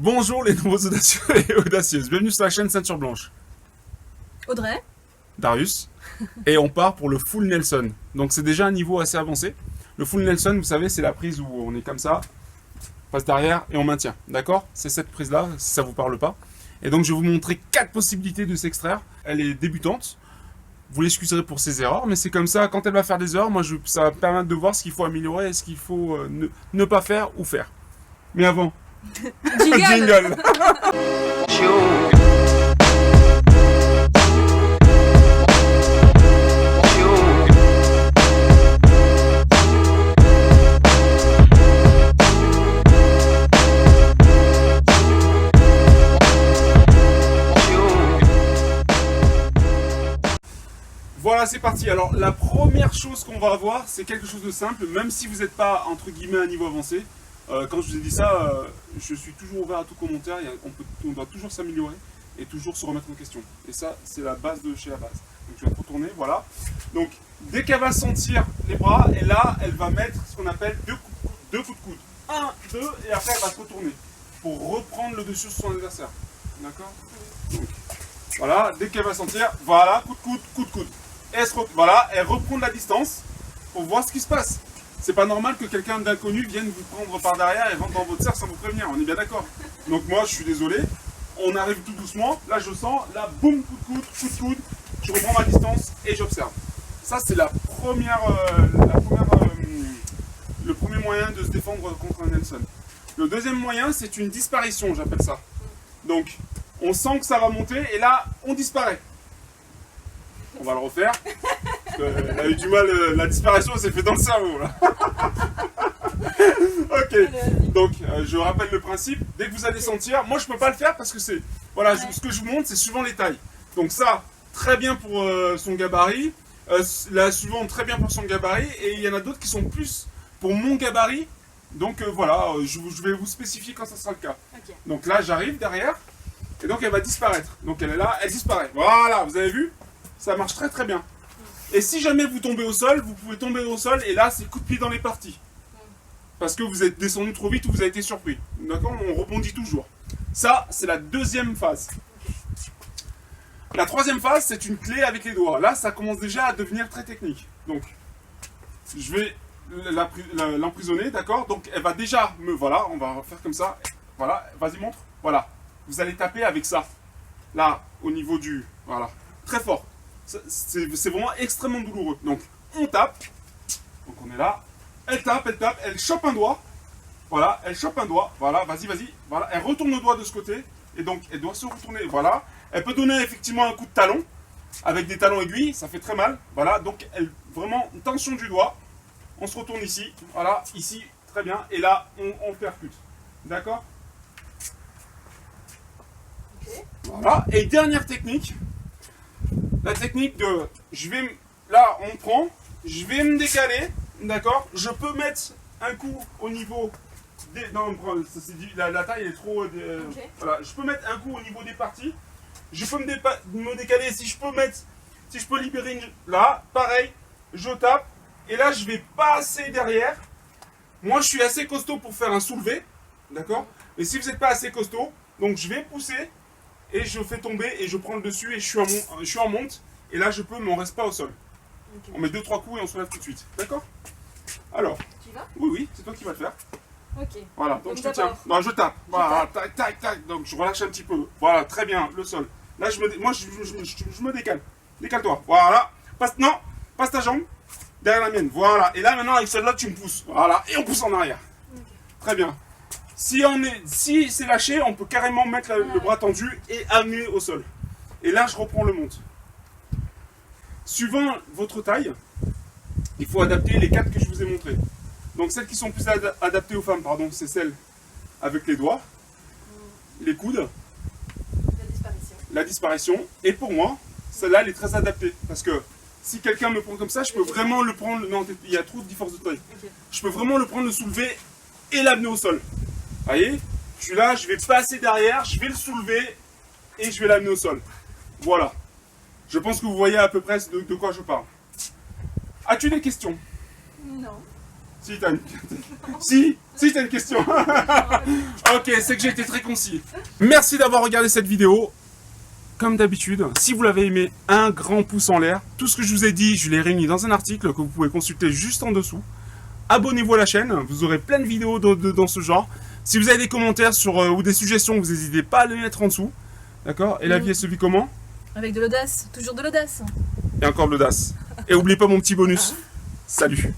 Bonjour les nouveaux audacieux et audacieuses, bienvenue sur la chaîne Ceinture Blanche. Audrey. Darius. Et on part pour le full Nelson. Donc c'est déjà un niveau assez avancé. Le full Nelson, vous savez, c'est la prise où on est comme ça, on passe derrière et on maintient. D'accord? C'est cette prise-là, si ça vous parle pas. Et donc je vais vous montrer 4 possibilités de s'extraire. Elle est débutante. Vous l'excuserez pour ses erreurs, mais c'est comme ça, quand elle va faire des erreurs, ça va me permettre de voir ce qu'il faut améliorer et ce qu'il faut ne pas faire ou faire. Mais avant, jingle. Voilà, c'est parti. Alors, la première chose qu'on va voir, c'est quelque chose de simple, même si vous n'êtes pas, entre guillemets, à un niveau avancé. Quand je vous ai dit ça, je suis toujours ouvert à tout commentaire. On doit toujours s'améliorer et toujours se remettre en question. Et ça, c'est la base de chez la base. Donc, je vais retourner, voilà. Donc, dès qu'elle va sentir les bras, et là, elle va mettre ce qu'on appelle deux coups de coude. 1, 2, et après, elle va se retourner pour reprendre le dessus sur son adversaire. D'accord? Donc, voilà, dès qu'elle va sentir, voilà, coup de coude. Voilà, elle reprend de la distance pour voir ce qui se passe. C'est pas normal que quelqu'un d'inconnu vienne vous prendre par derrière et rentre dans votre cercle sans vous prévenir, on est bien d'accord. Donc moi, je suis désolé, on arrive tout doucement, là je sens, là boum, coup de coude, je reprends ma distance et j'observe. Ça c'est le premier moyen de se défendre contre un Nelson. Le deuxième moyen, c'est une disparition, j'appelle ça. Donc, on sent que ça va monter et là, on disparaît. On va le refaire. Elle a eu du mal, la disparition s'est fait dans le cerveau là. Ok, donc je rappelle le principe. Dès que vous allez sentir, moi je peux pas le faire parce que c'est. Voilà, ce que je vous montre, c'est suivant les tailles. Donc ça, très bien pour son gabarit. Là, suivant, très bien pour son gabarit. Et il y en a d'autres qui sont plus pour mon gabarit. Donc voilà, je vais vous spécifier quand ça sera le cas. Okay. Donc là, j'arrive derrière. Et donc elle va disparaître. Donc elle est là, elle disparaît. Voilà, vous avez vu? Ça marche très très bien. Et si jamais vous tombez au sol, vous pouvez tomber au sol et là c'est coup de pied dans les parties. Parce que vous êtes descendu trop vite ou vous avez été surpris. D'accord? On rebondit toujours. Ça, c'est la deuxième phase. La troisième phase, c'est une clé avec les doigts. Là, ça commence déjà à devenir très technique. Donc, je vais l'emprisonner, d'accord? Donc, elle va déjà me... Voilà, on va faire comme ça. Voilà, vas-y, montre. Voilà. Vous allez taper avec ça. Là, au niveau du... Voilà. Très fort. C'est vraiment extrêmement douloureux. Donc, on tape. Donc, on est là. Elle tape, elle chope un doigt. Voilà, elle chope un doigt. Voilà, vas-y. Voilà, elle retourne le doigt de ce côté. Et donc, elle doit se retourner. Voilà. Elle peut donner effectivement un coup de talon. Avec des talons aiguilles, ça fait très mal. Voilà, donc, vraiment, une tension du doigt. On se retourne ici. Voilà, ici, très bien. Et là, on percute. D'accord? Voilà. Et dernière technique. La technique de, là on prend, je vais me décaler, d'accord? Je peux mettre un coup au niveau des, non, la taille est trop, okay. Voilà, je peux mettre un coup au niveau des parties, je peux me décaler, si je peux libérer là, pareil, je tape, et là je vais passer derrière. Moi je suis assez costaud pour faire un soulevé, d'accord? Mais si vous n'êtes pas assez costaud, donc je vais pousser, et je fais tomber et je prends le dessus et je suis en monte. Et là, je peux, mais on reste pas au sol. Okay. On met 2-3 coups et on se lève tout de suite. D'accord? Alors. Tu vas? Oui, c'est toi qui vas le faire. Ok. Voilà, donc je te tiens. Non, je tape. Voilà, tac. Donc je relâche un petit peu. Voilà, très bien, le sol. Là, je me décale. Décale-toi. Voilà. Passe ta jambe derrière la mienne. Voilà. Et là, maintenant, avec celle-là, tu me pousses. Voilà. Et on pousse en arrière. Okay. Très bien. Si c'est lâché, on peut carrément mettre le bras tendu et amener au sol. Et là, je reprends le monte. Suivant votre taille, il faut adapter les 4 que je vous ai montrés. Donc celles qui sont plus adaptées aux femmes, pardon, c'est celles avec les doigts, les coudes, la disparition. Et pour moi, celle-là, elle est très adaptée. Parce que si quelqu'un me prend comme ça, je peux vraiment le prendre... Non, il y a trop de différence de taille. Okay. Je peux vraiment le prendre, le soulever et l'amener au sol. Vous voyez, je suis là, je vais passer derrière, je vais le soulever et je vais l'amener au sol. Voilà. Je pense que vous voyez à peu près de quoi je parle. As-tu des questions? Non. Si, t'as une... si t'as une question. Ok, c'est que j'ai été très concis. Merci d'avoir regardé cette vidéo. Comme d'habitude, si vous l'avez aimé, un grand pouce en l'air. Tout ce que je vous ai dit, je l'ai réuni dans un article que vous pouvez consulter juste en dessous. Abonnez-vous à la chaîne, vous aurez plein de vidéos dans ce genre. Si vous avez des commentaires ou des suggestions, vous n'hésitez pas à les mettre en dessous. D'accord? Et la vie, elle se vit comment? Avec de l'audace, toujours de l'audace. Et encore de l'audace. Et n'oubliez pas mon petit bonus. Salut!